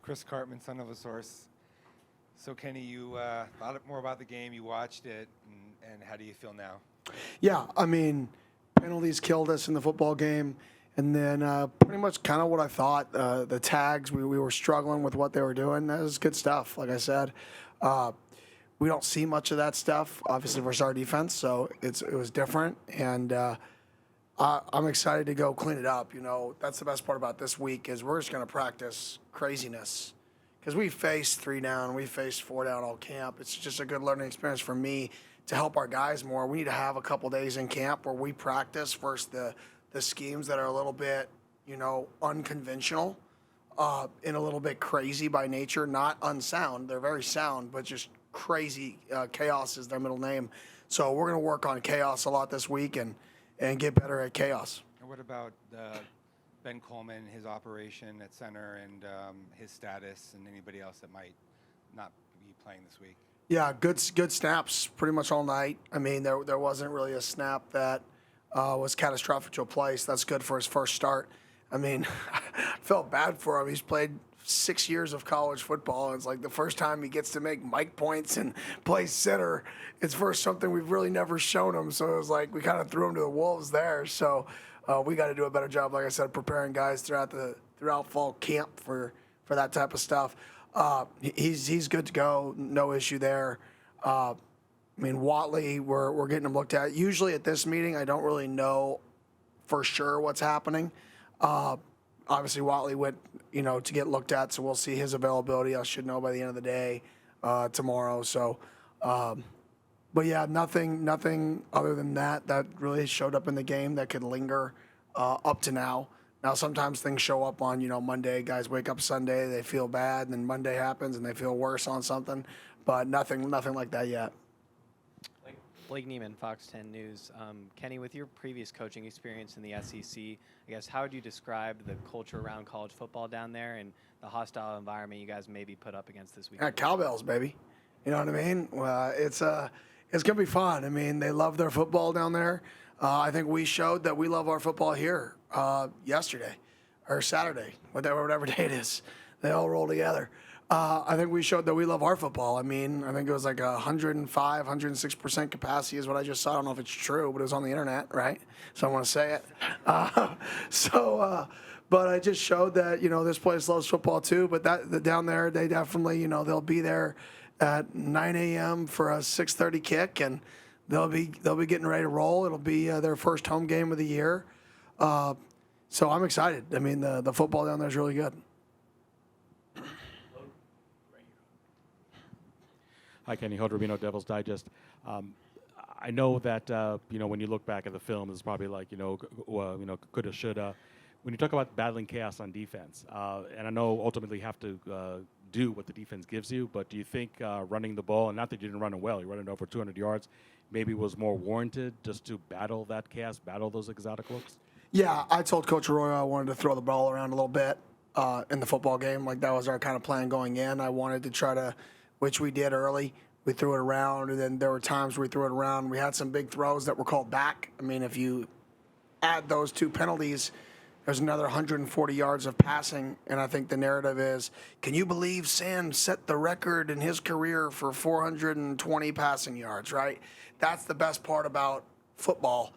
Chris Cartman, son of a source. So, Kenny, you thought more about the game. You watched it, and how do you feel now? Yeah, I mean, penalties killed us in the football game. And then pretty much kind of what I thought. The tags, we were struggling with what they were doing. That was good stuff, like I said. We don't see much of that stuff, obviously, versus our defense, so it was different. And I'm excited to go clean it up. You know, that's the best part about this week is we're just going to practice craziness. Because we faced 3 down, we faced 4 down all camp. It's just a good learning experience for me to help our guys more. We need to have a couple days in camp where we practice versus the schemes that are a little bit, you know, unconventional and a little bit crazy by nature. Not unsound. They're very sound, but just crazy. Chaos is their middle name. So we're going to work on chaos a lot this week and get better at chaos. And what about Ben Coleman, his operation at center, and his status, and anybody else that might not be playing this week? Yeah, good snaps pretty much all night. I mean, there wasn't really a snap that was catastrophic to a place. That's good for his first start. I mean, I felt bad for him. He's played 6 years of college football. And it's like the first time he gets to make mic points and play center. It's for something we've really never shown him. So it was like we kind of threw him to the wolves there. So we got to do a better job, like I said, preparing guys throughout fall camp for that type of stuff. He's good to go. No issue there. I mean, Watley, we're getting him looked at. Usually at this meeting, I don't really know for sure what's happening. Obviously, Watley went, you know, to get looked at, so we'll see his availability. I should know by the end of the day tomorrow. So, but yeah, nothing other than that really showed up in the game that could linger up to now. Now, sometimes things show up on, you know, Monday. Guys wake up Sunday, they feel bad, and then Monday happens and they feel worse on something. But nothing like that yet. Blake Neiman, Fox 10 News. Kenny, with your previous coaching experience in the SEC, I guess how would you describe the culture around college football down there and the hostile environment you guys maybe put up against this week? Yeah, cowbells, baby. You know what I mean? It's gonna be fun. I mean, they love their football down there. I think we showed that we love our football here yesterday or Saturday, whatever day it is. They all roll together. I think we showed that we love our football. I mean, I think it was like 105, 106% capacity is what I just saw. I don't know if it's true, but it was on the internet, right? So I want to say it. But I just showed that, you know, this place loves football too. But down there, they definitely, you know, they'll be there at 9 a.m. for a 6:30 kick, and they'll be getting ready to roll. It'll be their first home game of the year. So I'm excited. I mean, the football down there is really good. Hi, Kenny Hood, Rubino, Devil's Digest. I know that you know, when you look back at the film, it's probably like coulda, shoulda. When you talk about battling chaos on defense, and I know ultimately you have to do what the defense gives you, but do you think running the ball, and not that you didn't run it well, you ran it over 200 yards, maybe was more warranted just to battle that chaos, battle those exotic looks? Yeah, I told Coach Arroyo I wanted to throw the ball around a little bit in the football game. Like that was our kind of plan going in. I wanted to try to, which we did early. We threw it around, and then there were times where we threw it around. We had some big throws that were called back. I mean, if you add those 2 penalties, there's another 140 yards of passing, and I think the narrative is, can you believe Sam set the record in his career for 420 passing yards, right? That's the best part about football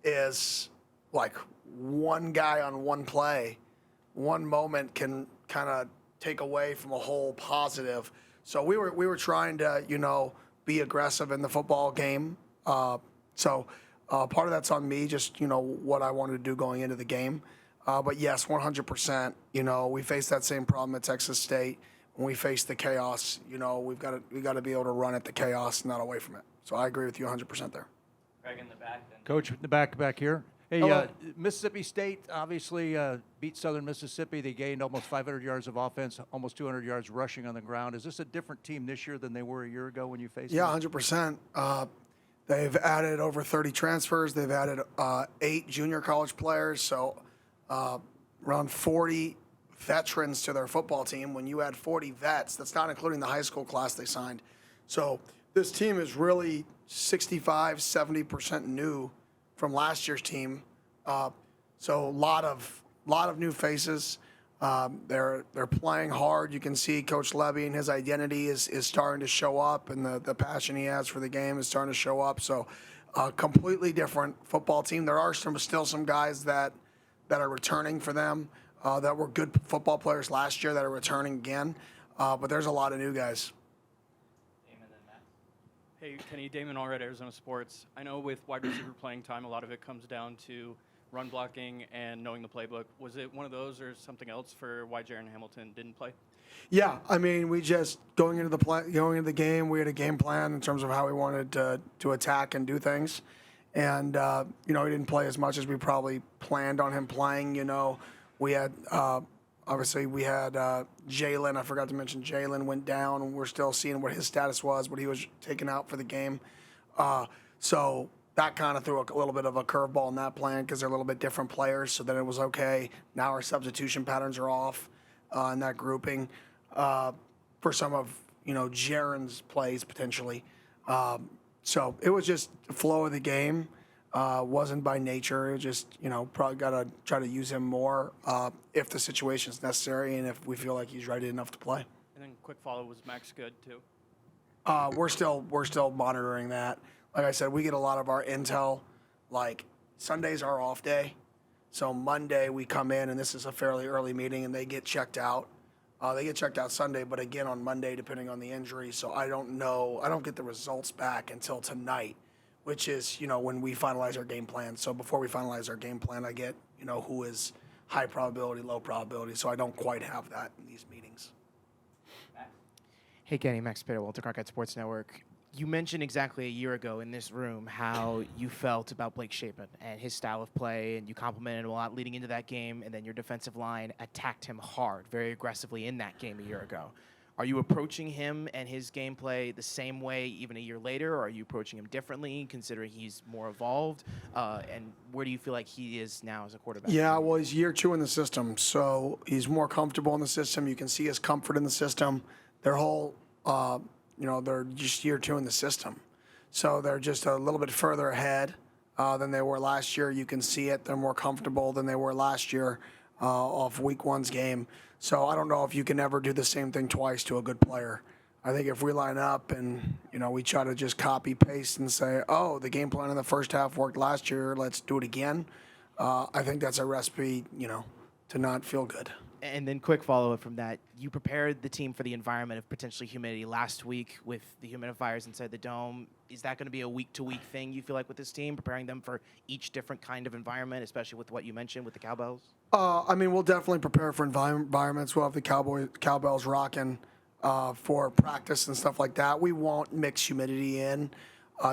is, like, one guy on one play, one moment can kind of take away from a whole positive. So we were trying to, you know, be aggressive in the football game. So part of that's on me, just, you know, what I wanted to do going into the game. But yes, 100%. You know, we faced that same problem at Texas State. When we faced the chaos, you know, we got to be able to run at the chaos, not away from it. So I agree with you 100% there. Greg in the back, then. Coach, in the back here. Hey, Mississippi State obviously beat Southern Mississippi. They gained almost 500 yards of offense, almost 200 yards rushing on the ground. Is this a different team this year than they were a year ago when you faced them? Yeah, 100%. They've added over 30 transfers. They've added 8 junior college players, so around 40 veterans to their football team. When you add 40 vets, that's not including the high school class they signed. So this team is really 65, 70% new from last year's team. So a lot of new faces. They're playing hard. You can see Coach Levy and his identity is starting to show up, and the passion he has for the game is starting to show up. So, completely different football team. There are still some guys that are returning for them that were good football players last year that are returning again. But there's a lot of new guys. Hey, Kenny, Damon Allred, Arizona Sports. I know with wide receiver playing time, a lot of it comes down to run blocking and knowing the playbook. Was it one of those or something else for why Jaron Hamilton didn't play? Yeah, I mean, we just going into the game, we had a game plan in terms of how we wanted to attack and do things, and he didn't play as much as we probably planned on him playing. We had obviously we had Jalen. I forgot to mention Jalen went down, and we're still seeing what his status was, but he was taken out for the game. So that kind of threw a little bit of a curveball in that plan because they're a little bit different players. So then it was okay. Now our substitution patterns are off in that grouping for some of Jaron's plays potentially. So it was just the flow of the game. Wasn't by nature. It was just probably got to try to use him more if the situation is necessary and if we feel like he's ready enough to play. And then quick follow, was Max good too? We're still monitoring that. Like I said, we get a lot of our intel. Like Sunday's our off day, so Monday we come in and this is a fairly early meeting and they get checked out. They get checked out Sunday, but again on Monday depending on the injury. So I don't know. I don't get the results back until tonight, which is when we finalize our game plan. So before we finalize our game plan, I get who is high probability, low probability. So I don't quite have that in these meetings. Hey, Kenny, Max Pitter, Walter Cronkite Sports Network. You mentioned exactly a year ago in this room how you felt about Blake Shapen and his style of play, and you complimented him a lot leading into that game, and then your defensive line attacked him hard, very aggressively in that game a year ago. Are you approaching him and his gameplay the same way even a year later, or are you approaching him differently considering he's more evolved? And where do you feel like he is now as a quarterback? Yeah, well, he's year 2 in the system, so he's more comfortable in the system. You can see his comfort in the system. Their whole they're just year 2 in the system. So they're just a little bit further ahead than they were last year. You can see it. They're more comfortable than they were last year off week 1's game. So I don't know if you can ever do the same thing twice to a good player. I think if we line up and, we try to just copy paste and say, oh, the game plan in the first half worked last year, let's do it again. I think that's a recipe, to not feel good. And then quick follow-up from that, you prepared the team for the environment of potentially humidity last week with the humidifiers inside the dome. Is that going to be a week-to-week thing, you feel like, with this team, preparing them for each different kind of environment, especially with what you mentioned with the cowbells? We'll definitely prepare for environments. We'll have the cowbells rocking for practice and stuff like that. We won't mix humidity in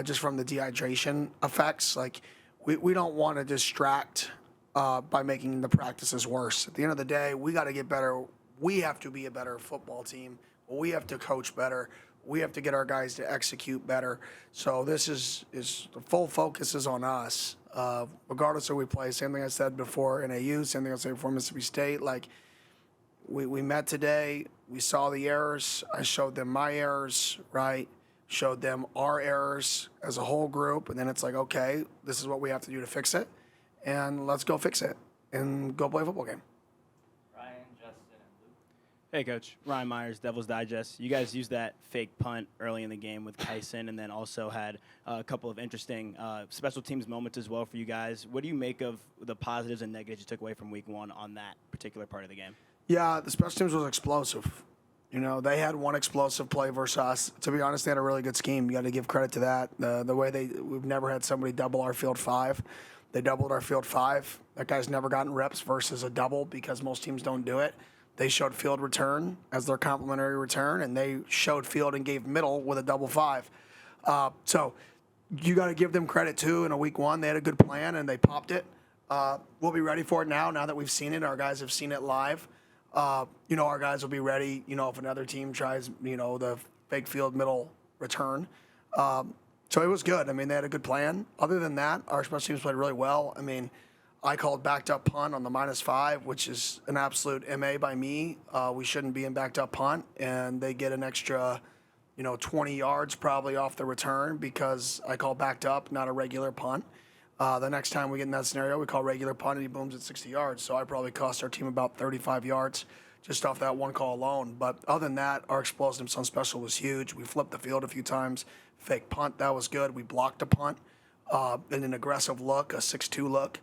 just from the dehydration effects. Like, we don't want to distract by making the practices worse. At the end of the day, we got to get better. We have to be a better football team. We have to coach better. We have to get our guys to execute better. So this is the full focus is on us, regardless of who we play. Same thing I said before NAU, same thing I said before Mississippi State. Like, we met today. We saw the errors. I showed them my errors, right? Showed them our errors as a whole group. And then it's like, okay, this is what we have to do to fix it. And let's go fix it and go play a football game. Ryan, Justin, and Luke. Hey, Coach. Ryan Myers, Devil's Digest. You guys used that fake punt early in the game with Kyson and then also had a couple of interesting special teams moments as well for you guys. What do you make of the positives and negatives you took away from week 1 on that particular part of the game? Yeah, the special teams was explosive. They had one explosive play versus us. To be honest, they had a really good scheme. You got to give credit to that. The way we've never had somebody double our field 5. They doubled our field 5. That guy's never gotten reps versus a double because most teams don't do it. They showed field return as their complimentary return, and they showed field and gave middle with a double 5. So you got to give them credit, too. In a week 1, they had a good plan, and they popped it. We'll be ready for it now that we've seen it. Our guys have seen it live. Our guys will be ready, if another team tries, the fake field middle return. So it was good. They had a good plan. Other than that, our special teams played really well. I called backed up punt on the -5, which is an absolute MA by me. We shouldn't be in backed up punt, and they get an extra, 20 yards probably off the return because I called backed up, not a regular punt. The next time we get in that scenario, we call regular punt and he booms at 60 yards. So I probably cost our team about 35 yards just off that one call alone. But other than that, our explosiveness on special was huge. We flipped the field a few times. Fake punt, that was good. We blocked a punt, and an aggressive look, a 6-2 look.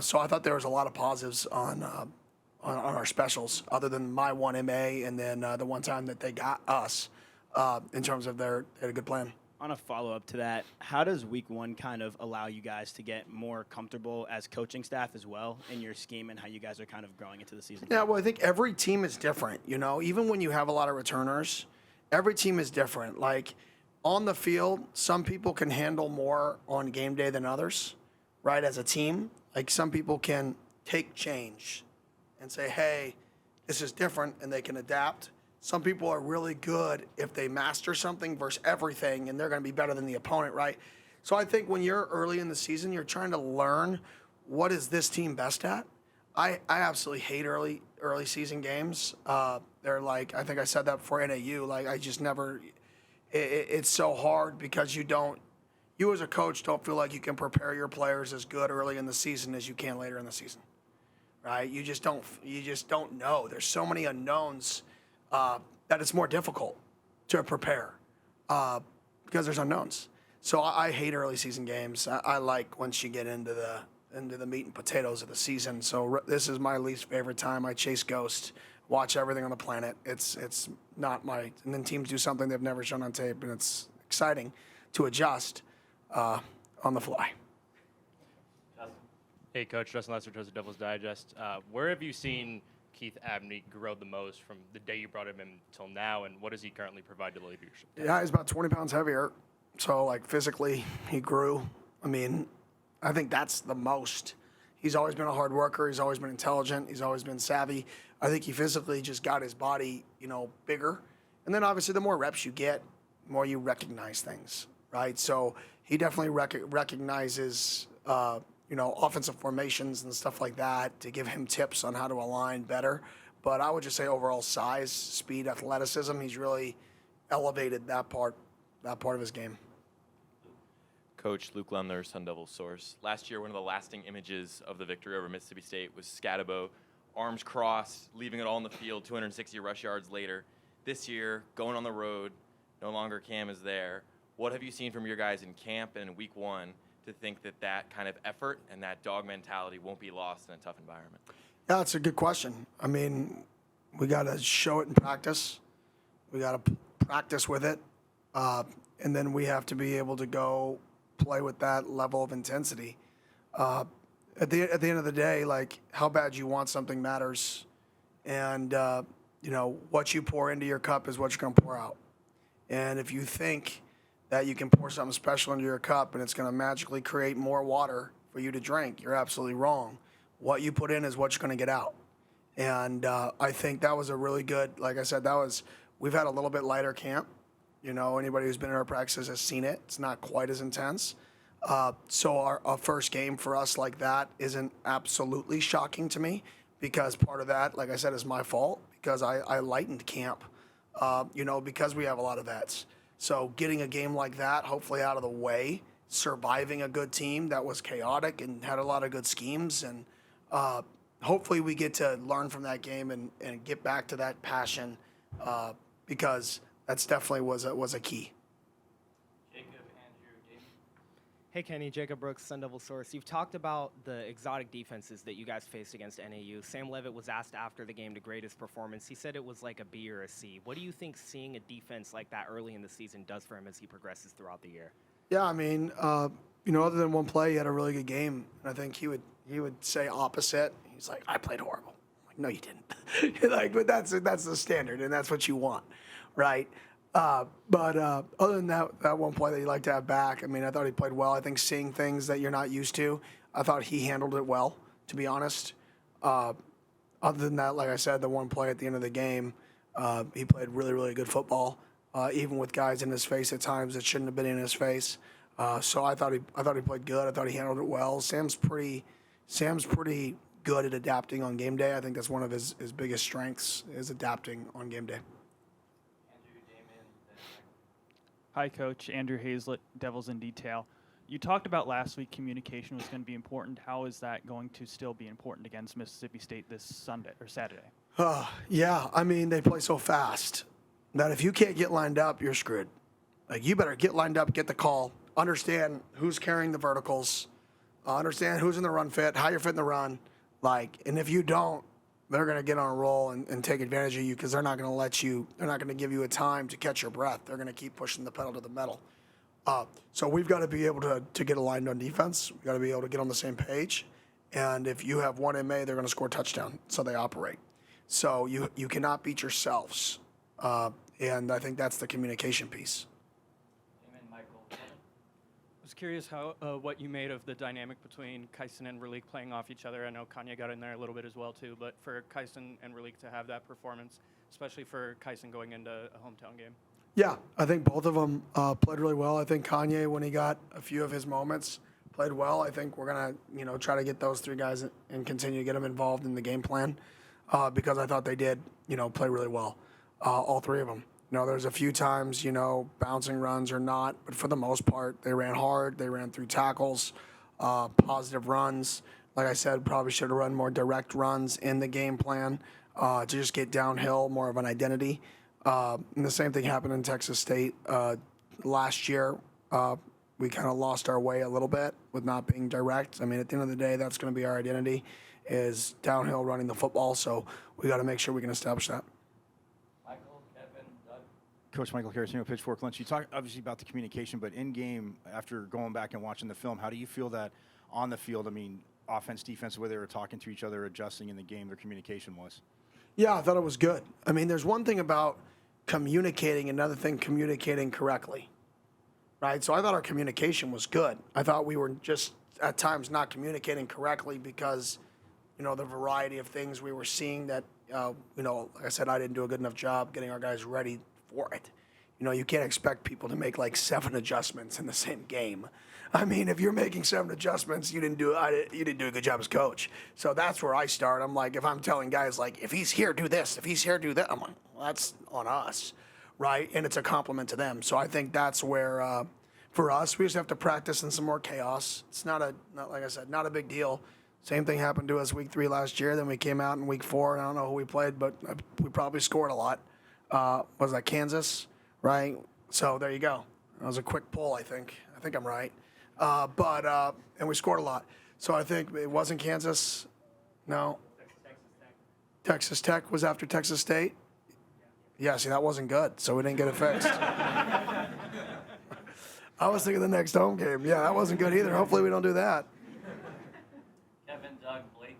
So I thought there was a lot of positives on our specials, other than my one MA and then the one time that they got us in terms of they had a good plan. On a follow-up to that, how does week one kind of allow you guys to get more comfortable as coaching staff as well in your scheme and how you guys are kind of growing into the season? Yeah, well, I think every team is different. Even when you have a lot of returners, every team is different. Like on the field, some people can handle more on game day than others, right? As a team, like some people can take change and say, hey, this is different, and they can adapt. Some people are really good if they master something versus everything, and they're going to be better than the opponent, right? So I think when you're early in the season, you're trying to learn what is this team best at. I absolutely hate early season games. They're like, I think I said that before NAU. Like I just never. It's so hard because you as a coach don't feel like you can prepare your players as good early in the season as you can later in the season, right? You just don't know. There's so many unknowns. That it's more difficult to prepare because there's unknowns. So I hate early season games. I like once you get into the meat and potatoes of the season. So this is my least favorite time. I chase ghosts, watch everything on the planet. It's not my. And then teams do something they've never shown on tape, and it's exciting to adjust on the fly. Hey, Coach, Justin Lester, Joseph Devil's Digest. Where have you seen Keith Abney grow the most from the day you brought him in till now, and what does he currently provide to the leadership? Yeah, he's about 20 pounds heavier. So, like, physically, he grew. I mean, I think that's the most. He's always been a hard worker. He's always been intelligent. He's always been savvy. I think he physically just got his body, bigger. And then, obviously, the more reps you get, the more you recognize things, right? So he definitely recognizes offensive formations and stuff like that to give him tips on how to align better. But I would just say overall size, speed, athleticism, he's really elevated that part of his game. Coach Luke Lemler, Sun Devil Source. Last year, one of the lasting images of the victory over Mississippi State was Scatabo, arms crossed, leaving it all in the field, 260 rush yards later. This year, going on the road, no longer Cam is there. What have you seen from your guys in camp and in week one to think that kind of effort and that dog mentality won't be lost in a tough environment? Yeah, that's a good question. I mean, we got to show it in practice. We got to practice with it. And then we have to be able to go play with that level of intensity. At the end of the day, like how bad you want something matters. And, what you pour into your cup is what you're going to pour out. And if you think that you can pour something special into your cup and it's going to magically create more water for you to drink, you're absolutely wrong. What you put in is what you're going to get out. And I think that was a really good, like I said, we've had a little bit lighter camp. Anybody who's been in our practices has seen it. It's not quite as intense. So our first game for us like that isn't absolutely shocking to me because part of that, like I said, is my fault because I lightened camp, because we have a lot of vets. So getting a game like that, hopefully out of the way, surviving a good team that was chaotic and had a lot of good schemes, and hopefully we get to learn from that game and get back to that passion because that's definitely was a key. Hey, Kenny, Jacob Brooks, Sun Devil Source. You've talked about the exotic defenses that you guys faced against NAU. Sam Levitt was asked after the game to grade his performance. He said it was like a B or a C. What do you think seeing a defense like that early in the season does for him as he progresses throughout the year? Yeah, I mean, other than one play, he had a really good game. And I think he would say opposite. He's like, I played horrible. I'm like, no, you didn't. But that's the standard, and that's what you want, right? But other than that one play that you like to have back, I mean, I thought he played well. I think seeing things that you're not used to, I thought he handled it well, to be honest. Other than that, like I said, the one play at the end of the game, he played really, really good football, even with guys in his face at times that shouldn't have been in his face. So I thought he played good. I thought he handled it well. Sam's pretty good at adapting on game day. I think that's one of his biggest strengths is adapting on game day. Hi, Coach. Andrew Hazlett, Devils in Detail. You talked about last week communication was going to be important. How is that going to still be important against Mississippi State this Sunday or Saturday? Yeah, I mean, they play so fast that if you can't get lined up, you're screwed. Like, you better get lined up, get the call, understand who's carrying the verticals, understand who's in the run fit, how you're fitting the run. Like, and if you don't, they're going to get on a roll and take advantage of you because they're not going to let you, they're not going to give you a time to catch your breath. They're going to keep pushing the pedal to the metal. So we've got to be able to get aligned on defense. We've got to be able to get on the same page. And if you have one MA, they're going to score a touchdown. So they operate. So you cannot beat yourselves. And I think that's the communication piece. I was curious how what you made of the dynamic between Kyson and Ralik playing off each other. I know Kanye got in there a little bit as well too, but for Kyson and Ralik to have that performance, especially for Kyson going into a hometown game. Yeah, I think both of them played really well. I think Kanye, when he got a few of his moments, played well. I think we're gonna try to get those three guys and continue to get them involved in the game plan because I thought they did play really well, all three of them. There's a few times, bouncing runs or not, but for the most part, they ran hard. They ran through tackles, positive runs. Like I said, probably should have run more direct runs in the game plan to just get downhill, more of an identity. And the same thing happened in Texas State last year. We kind of lost our way a little bit with not being direct. I mean, at the end of the day, that's going to be our identity is downhill running the football. So we got to make sure we can establish that. Coach Michael Carrasino, Pitchfork Lunch. You talked obviously about the communication, but in game, after going back and watching the film, how do you feel that on the field? I mean, offense, defense, the way they were talking to each other, adjusting in the game, their communication was. Yeah, I thought it was good. I mean, there's one thing about communicating, another thing communicating correctly, right? So I thought our communication was good. I thought we were just at times not communicating correctly because, the variety of things we were seeing that, like I said, I didn't do a good enough job getting our guys ready for it. You can't expect people to make like 7 adjustments in the same game. I mean, if you're making 7 adjustments, you didn't do a good job as coach. So that's where I start. I'm like, if I'm telling guys like, if he's here, do this. If he's here, do that. I'm like, well, that's on us, right? And it's a compliment to them. So I think that's where, for us, we just have to practice in some more chaos. It's not like I said, not a big deal. Same thing happened to us week 3 last year. Then we came out in week 4, and I don't know who we played, but we probably scored a lot. Was that Kansas, right? So there you go. That was a quick pull, I think. I think I'm right. And we scored a lot. So I think it wasn't Kansas. No. Texas Tech was after Texas State. Yeah, see, that wasn't good, so we didn't get it fixed. I was thinking the next home game. Yeah, that wasn't good either. Hopefully we don't do that. Kevin, Doug, Blake.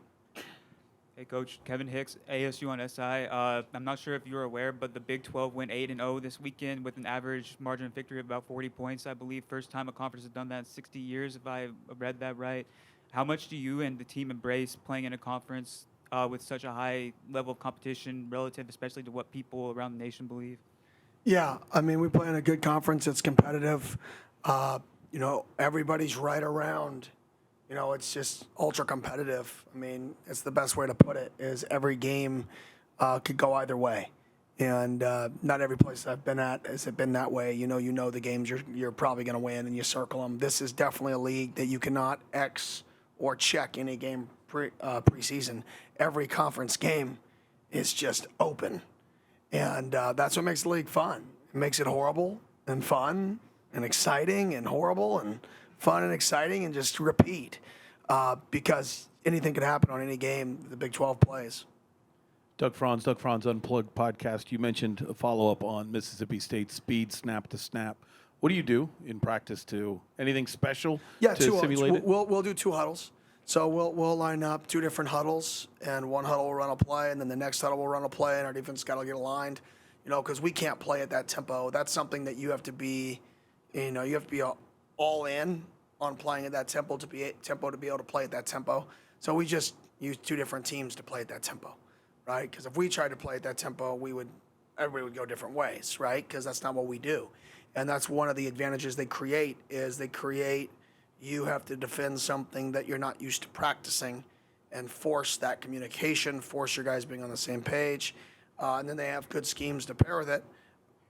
Hey, Coach. Kevin Hicks, ASU on SI. I'm not sure if you're aware, but the Big 12 went 8-0 this weekend with an average margin of victory of about 40 points, I believe. First time a conference has done that in 60 years, if I read that right. How much do you and the team embrace playing in a conference with such a high level of competition relative, especially to what people around the nation believe? Yeah, I mean, we play in a good conference. It's competitive. Everybody's right around. It's just ultra competitive. I mean, it's the best way to put it, is every game could go either way. And not every place I've been at has it been that way. The games you're probably going to win and you circle them. This is definitely a league that you cannot X or check any game preseason. Every conference game is just open. And that's what makes the league fun. It makes it horrible and fun and exciting and horrible and fun and exciting and just repeat because anything could happen on any game the Big 12 plays. Doug Franz Unplugged podcast. You mentioned a follow-up on Mississippi State speed snap to snap. What do you do in practice to anything special to simulate it? We'll do 2 huddles. So we'll line up 2 different huddles, and one huddle will run a play, and then the next huddle will run a play, and our defense got to get aligned, because we can't play at that tempo. That's something that you have to be, all in on playing at that tempo to be able to play at that tempo. So we just use 2 different teams to play at that tempo, right? Because if we tried to play at that tempo, everybody would go different ways, right? Because that's not what we do. And that's one of the advantages they create you have to defend something that you're not used to practicing and force that communication, force your guys being on the same page. And then they have good schemes to pair with it.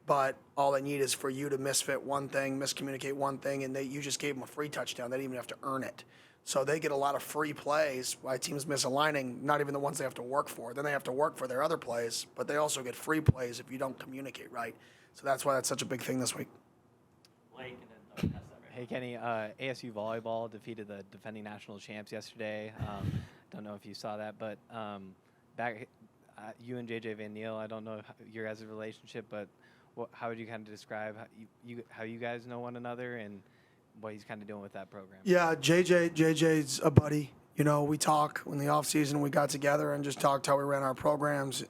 but all they need is for you to misfit one thing, miscommunicate one thing, and you just gave them a free touchdown. They didn't even have to earn it. So they get a lot of free plays by teams misaligning, not even the ones they have to work for. Then they have to work for their other plays, but they also get free plays if you don't communicate right. So that's why that's such a big thing this week. Blake and then Doug. Hey, Kenny, ASU volleyball defeated the defending national champs yesterday. Don't know if you saw that, but you and JJ Van Neal, I don't know your guys' relationship, but how would you kind of describe how you guys know one another and what he's kind of doing with that program? Yeah, JJ's a buddy. You know, we talk in the off season. We got together and just talked how we ran our programs.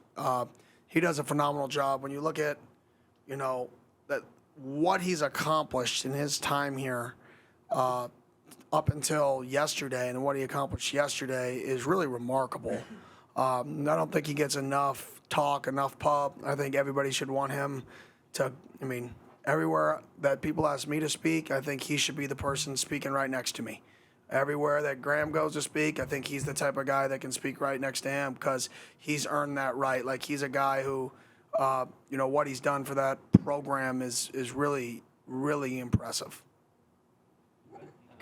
He does a phenomenal job. When you look at, you know, that what he's accomplished in his time here up until yesterday and what he accomplished yesterday is really remarkable. I don't think he gets enough talk, enough pub. I think everybody should want him to, everywhere that people ask me to speak, I think he should be the person speaking right next to me. Everywhere that Graham goes to speak, I think he's the type of guy that can speak right next to him because he's earned that right. Like, he's a guy who, what he's done for that program is really, really impressive.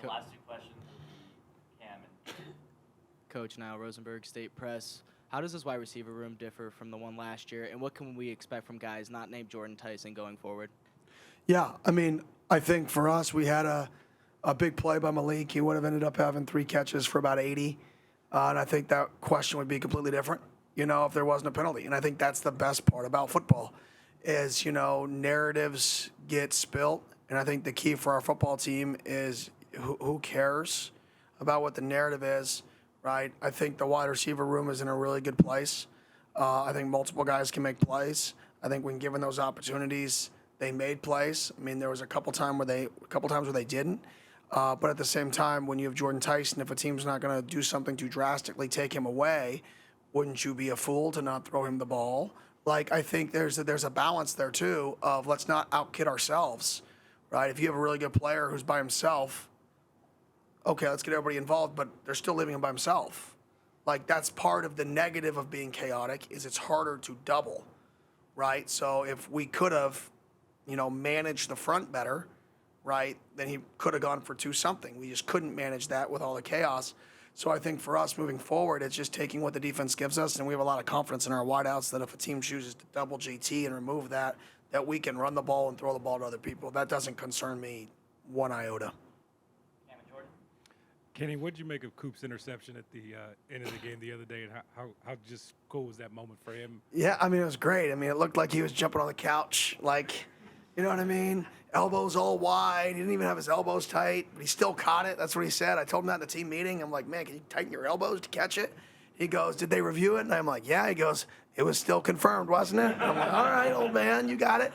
The last two questions, Cam and Coach Niall Rosenberg, State Press. How does this wide receiver room differ from the one last year, and what can we expect from guys not named Jordan Tyson going forward? Yeah, I think for us, we had a big play by Malik. He would have ended up having 3 catches for about 80. And I think that question would be completely different, if there wasn't a penalty. And I think that's the best part about football is, narratives get spilt. And I think the key for our football team is who cares about what the narrative is, right? I think the wide receiver room is in a really good place. I think multiple guys can make plays. I think when given those opportunities, they made plays. There was a couple times where they didn't. But at the same time, when you have Jordan Tyson, if a team's not going to do something to drastically take him away, wouldn't you be a fool to not throw him the ball? Like, I think there's a balance there too of let's not outkid ourselves, right? If you have a really good player who's by himself, okay, let's get everybody involved, but they're still leaving him by himself. Like, that's part of the negative of being chaotic is it's harder to double, right? So if we could have, managed the front better, right, then he could have gone for 2-something. We just couldn't manage that with all the chaos. So I think for us moving forward, it's just taking what the defense gives us, and we have a lot of confidence in our wideouts that if a team chooses to double JT and remove that we can run the ball and throw the ball to other people. That doesn't concern me one iota. Cam and Jordan. Kenny, what did you make of Coop's interception at the end of the game the other day, and how just cool was that moment for him? Yeah, it was great. It looked like he was jumping on the couch, like, you know what I mean? Elbows all wide. He didn't even have his elbows tight, but he still caught it. That's what he said. I told him that in the team meeting. I'm like, man, can you tighten your elbows to catch it? He goes, did they review it? And I'm like, yeah. He goes, it was still confirmed, wasn't it? I'm like, all right, old man, you got it.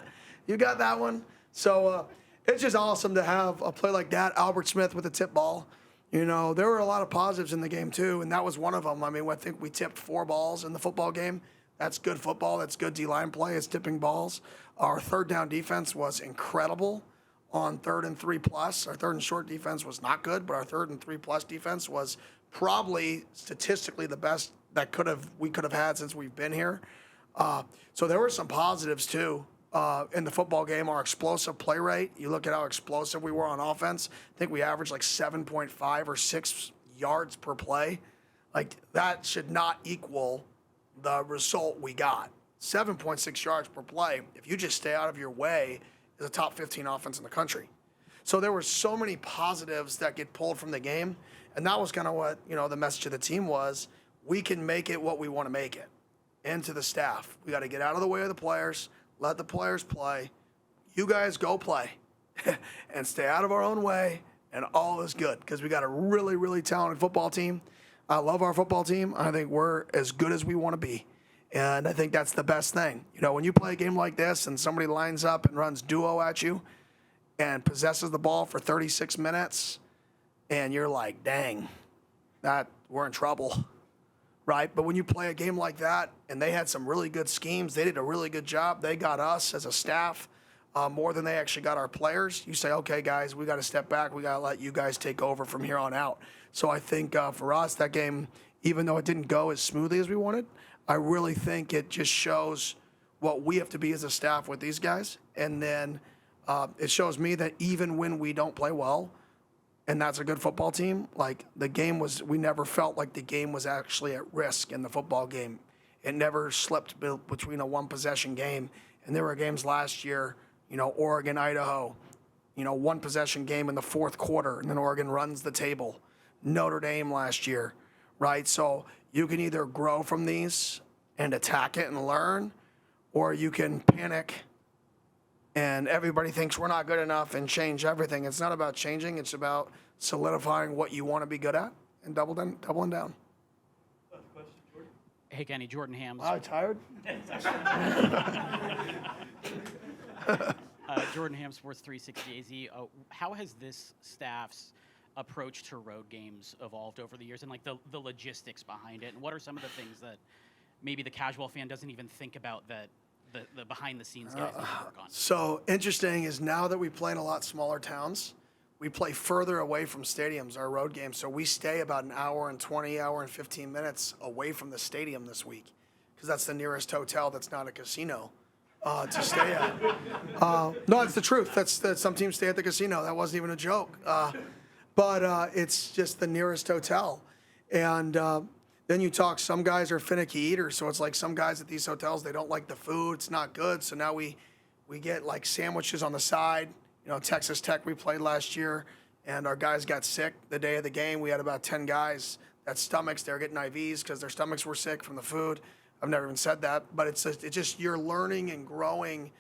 You got that one. So it's just awesome to have a play like that. Albert Smith with a tip ball. There were a lot of positives in the game, too, and that was one of them. I think we tipped 4 balls in the football game. That's good football. That's good D-line play. It's tipping balls. Our third down defense was incredible on 3rd and 3+. Our 3rd and short defense was not good, but our 3rd and 3+ defense was probably statistically the best that we could have had since we've been here. So there were some positives, too. In the football game, our explosive play rate, you look at how explosive we were on offense. I think we averaged like 7.5 or 6 yards per play. Like, that should not equal the result we got. 7.6 yards per play, if you just stay out of your way, is a top 15 offense in the country. So there were so many positives that get pulled from the game, and that was kind of what, the message of the team was, we can make it what we want to make it. And to the staff, we got to get out of the way of the players, let the players play. You guys go play and stay out of our own way, and all is good because we got a really, really talented football team. I love our football team. I think we're as good as we want to be. And I think that's the best thing. When you play a game like this and somebody lines up and runs duo at you and possesses the ball for 36 minutes and you're like, dang, we're in trouble, right? But when you play a game like that and they had some really good schemes, they did a really good job. They got us as a staff more than they actually got our players. You say, okay, guys, we got to step back. We got to let you guys take over from here on out. So I think for us, that game, even though it didn't go as smoothly as we wanted, I really think it just shows what we have to be as a staff with these guys. And then it shows me that even when we don't play well, and that's a good football team, like the game was, we never felt like the game was actually at risk in the football game. It never slipped between a one possession game. And there were games last year, Oregon, Idaho, one possession game in the fourth quarter, and then Oregon runs the table. Notre Dame last year, right? So you can either grow from these and attack it and learn, or you can panic and everybody thinks we're not good enough and change everything. It's not about changing. It's about solidifying what you want to be good at and doubling down. Hey, Kenny, Jordan Hams. Tired? Jordan Ham, Sports 360 AZ. How has this staff's approach to road games evolved over the years, and like the logistics behind it? And what are some of the things that maybe the casual fan doesn't even think about that the behind the scenes guys need to work on? So interesting is now that we play in a lot smaller towns, we play further away from stadiums, our road games. So we stay about an hour and 20, hour and 15 minutes away from the stadium this week because that's the nearest hotel that's not a casino to stay at. No, it's the truth. That's some teams stay at the casino. That wasn't even a joke. But it's just the nearest hotel. And then you talk, some guys are finicky eaters. So it's like some guys at these hotels, they don't like the food. It's not good. So now we get like sandwiches on the side. Texas Tech, we played last year, and our guys got sick the day of the game. We had about 10 guys that stomachs, they were getting IVs because their stomachs were sick from the food. I've never even said that, but it's just you're learning and growing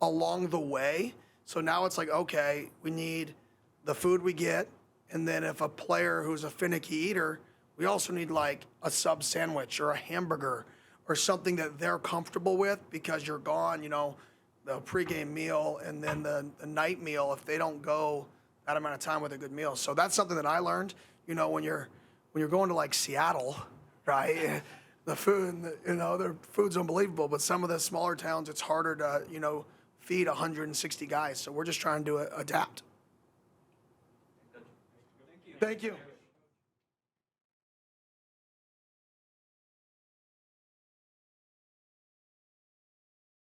along the way. So now it's like, okay, we need the food we get, and then if a player who's a finicky eater, we also need like a sub sandwich or a hamburger or something that they're comfortable with because you're gone, the pregame meal and then the night meal if they don't go that amount of time with a good meal. So that's something that I learned, when you're going to like Seattle, right? The food, their food's unbelievable, but some of the smaller towns, it's harder to, feed 160 guys. So we're just trying to adapt. Thank you.